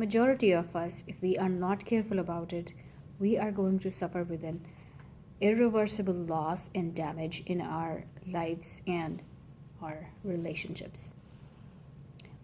Majority of us, if we are not careful about it, we are going to suffer with an irreversible loss and damage in our lives and our relationships.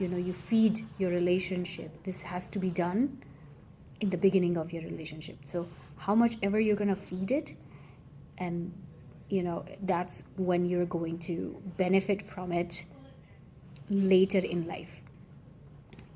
you feed your relationship, this has to be done in the beginning of your relationship. So how much ever you're gonna feed it, and that's when you're going to benefit from it later in life,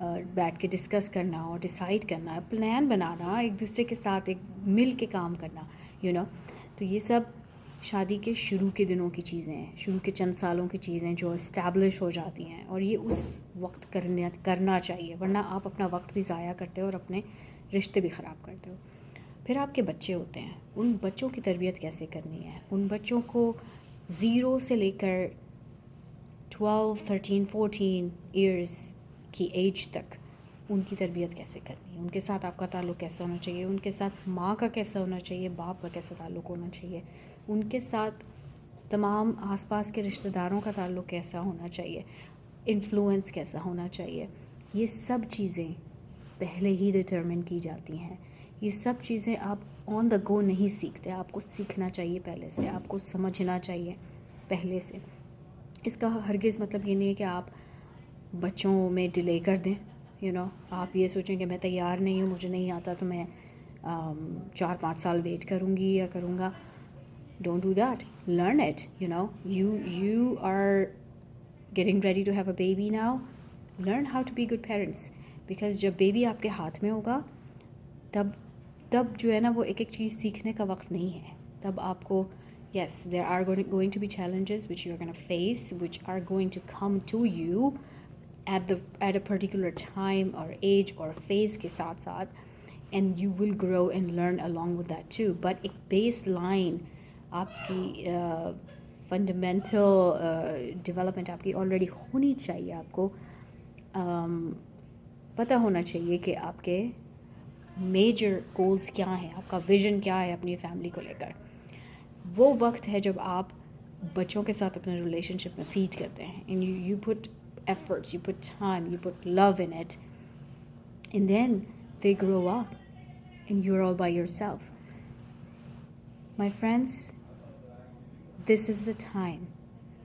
بیٹھ کے discuss کرنا اور decide کرنا، plan بنانا، ایک دوسرے کے ساتھ ایک مل کے کام کرنا، تو یہ سب شادی کے شروع کے دنوں کی چیزیں ہیں، شروع کے چند سالوں کی چیزیں جو اسٹیبلش ہو جاتی ہیں، اور یہ اس وقت کرنا چاہیے، ورنہ آپ اپنا وقت بھی ضائع کرتے ہو اور اپنے رشتے بھی خراب کرتے ہو. پھر آپ کے بچے ہوتے ہیں، ان بچوں کی تربیت کیسے کرنی ہے، ان بچوں کو 0 سے لے کر 12 13 14 ایئرس کی ایج تک ان کی تربیت کیسے کرنی ہے، ان کے ساتھ آپ کا تعلق کیسا ہونا چاہیے، ان کے ساتھ ماں کا کیسا ہونا چاہیے، باپ کا کیسا تعلق ہونا چاہیے، ان کے ساتھ تمام آس پاس کے رشتہ داروں کا تعلق کیسا ہونا چاہیے، انفلوئنس کیسا ہونا چاہیے. یہ سب چیزیں پہلے ہی ڈٹرمن کی جاتی ہیں. یہ سب چیزیں آپ آن دا گو نہیں سیکھتے، آپ کو سیکھنا چاہیے پہلے سے، آپ کو سمجھنا چاہیے پہلے سے. اس کا ہرگز مطلب یہ نہیں ہے کہ آپ بچوں میں ڈیلے کر دیں. آپ یہ سوچیں کہ میں تیار نہیں ہوں، مجھے نہیں آتا تو میں 4-5 سال ویٹ کروں گی یا کروں گا. Don't do that. Learn it. You are getting ready to have a baby now. Learn how to be good parents. Because جب بیبی آپ کے ہاتھ میں ہوگا تب جو ہے نا وہ ایک ایک چیز سیکھنے کا وقت نہیں ہے. تب آپ کو yes, there are going to be challenges which you are going to face, which are going to come to you at a particular time or age or phase کے ساتھ ساتھ, and you will grow and learn along with that too. But ایک base line آپ کی fundamental development آپ کی already ہونی چاہیے. آپ کو پتہ ہونا چاہیے کہ آپ کے میجر گولز کیا ہیں، آپ کا ویژن کیا ہے اپنی فیملی کو لے کر. وہ وقت ہے جب آپ بچوں کے ساتھ اپنے ریلیشن شپ میں فیڈ کرتے ہیں. And you put efforts, you put time, you put love in it, and then they grow up and you are all by yourself. My friends, this is the time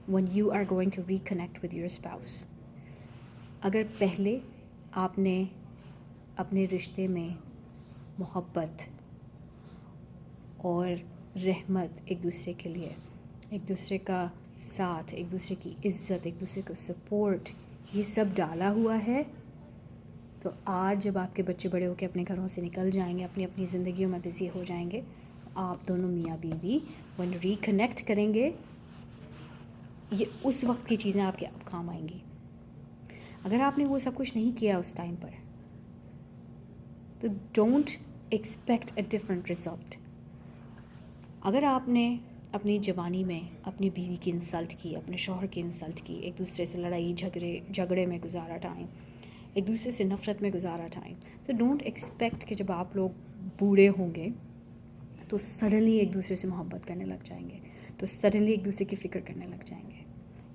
when you are going to reconnect with your spouse. اگر پہلے آپ نے اپنے رشتے میں محبت اور رحمت ایک دوسرے کے لیے, ایک دوسرے کا ساتھ, ایک دوسرے کی عزت, ایک دوسرے کو سپورٹ, یہ سب ڈالا ہوا ہے, تو آج جب آپ کے بچے بڑے ہو کے اپنے گھروں سے نکل جائیں گے, اپنی اپنی زندگیوں میں بزی ہو جائیں گے, آپ دونوں میاں بیوی when ریکنیکٹ کریں گے, یہ اس وقت کی چیزیں آپ کے اب کام آئیں گی. اگر آپ نے وہ سب کچھ نہیں کیا اس ٹائم پر, تو don't expect a different result. اگر آپ نے اپنی جوانی میں اپنی بیوی کی انسلٹ کی, اپنے شوہر کی انسلٹ کی, ایک دوسرے سے لڑائی جھگڑے میں گزارا ٹائم, ایک دوسرے سے نفرت میں گزارا ٹائم, تو ڈونٹ ایکسپیکٹ کہ جب آپ لوگ بوڑھے ہوں گے تو سڈنلی ایک دوسرے سے محبت کرنے لگ جائیں گے, تو سڈنلی ایک دوسرے کی فکر کرنے لگ جائیں گے.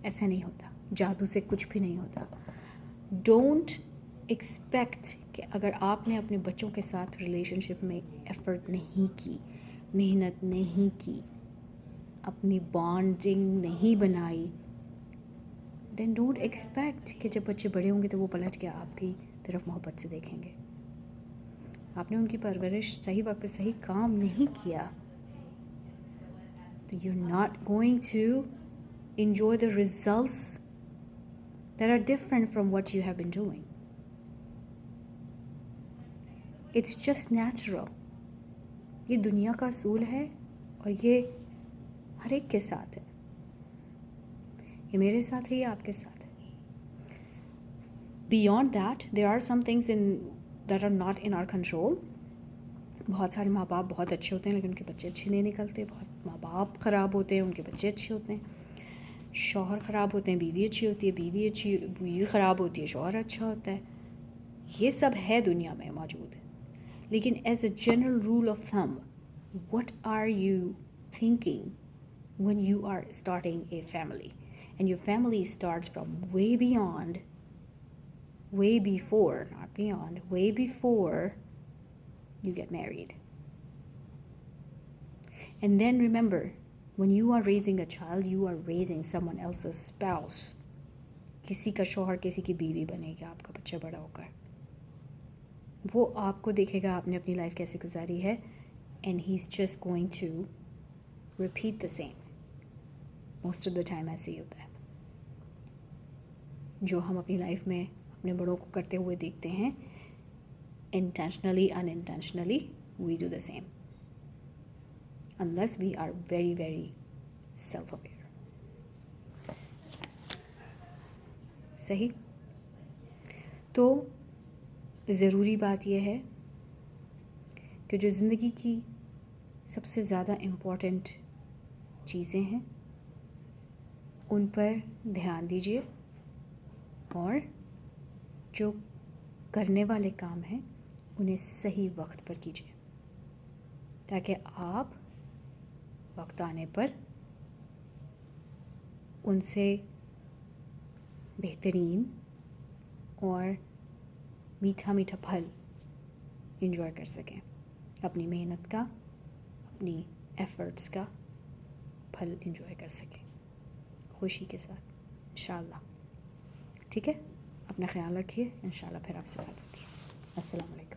ایسا نہیں ہوتا. جادو سے کچھ بھی نہیں ہوتا. ڈونٹ ایکسپیکٹ کہ اگر آپ نے اپنے بچوں کے ساتھ ریلیشن شپ میں ایفرٹ نہیں کی, محنت نہیں کی, اپنی بانڈنگ نہیں بنائی, دین ڈونٹ ایکسپیکٹ کہ جب بچے بڑے ہوں گے تو وہ پلٹ کے آپ کی طرف محبت سے دیکھیں گے. آپ نے ان کی پرورش صحیح وقت پہ صحیح کام نہیں کیا, تو you are not going to enjoy the results that are different from what you have been doing. It's just natural. یہ دنیا کا اصول ہے اور یہ ہر ایک کے ساتھ ہے. یہ میرے ساتھ ہے, یہ آپ کے ساتھ ہے. Beyond that, there are some things that are not in our control. بہت سارے ماں باپ بہت اچھے ہوتے ہیں لیکن ان کے بچے اچھے نہیں نکلتے. بہت ماں باپ خراب ہوتے ہیں, ان کے بچے اچھے ہوتے ہیں. شوہر خراب ہوتے ہیں, بیوی اچھی ہوتی ہے, بیوی خراب ہوتی ہے, شوہر اچھا ہوتا ہے. یہ سب ہے دنیا میں موجود. لیکن as a general rule of thumb, what are you thinking when you are starting a family? And your family starts from way beyond, way before, not beyond, way before you get married. And then remember, when you are raising a child, you are raising someone else's spouse. کسی کا شوہر کسی کی بیوی بنے گا آپ کا بچہ بڑا ہو کر. وہ آپ کو دیکھے گا آپ نے اپنی لائف کیسے گزاری ہے, and he's just going to repeat the same. Most of the time ایسے ہی ہوتا ہے. جو ہم اپنی لائف میں اپنے بڑوں کو کرتے ہوئے دیکھتے ہیں. Intentionally intentionally we do the same unless we are very very self-aware. صحیح. تو ضروری بات یہ ہے کہ جو زندگی کی سب سے زیادہ امپورٹنٹ چیزیں ہیں ان پر دھیان دیجیے، اور جو کرنے والے کام ہیں انہیں صحیح وقت پر کیجیے، تاکہ آپ وقت آنے پر ان سے بہترین اور میٹھا میٹھا پھل انجوائے کر سکیں، اپنی محنت کا، اپنی ایفرٹس کا پھل انجوائے کر سکیں خوشی کے ساتھ انشاءاللہ. ٹھیک ہے، اپنا خیال رکھیے، انشاءاللہ پھر آپ سے بات ہوتی ہے. السلام علیکم.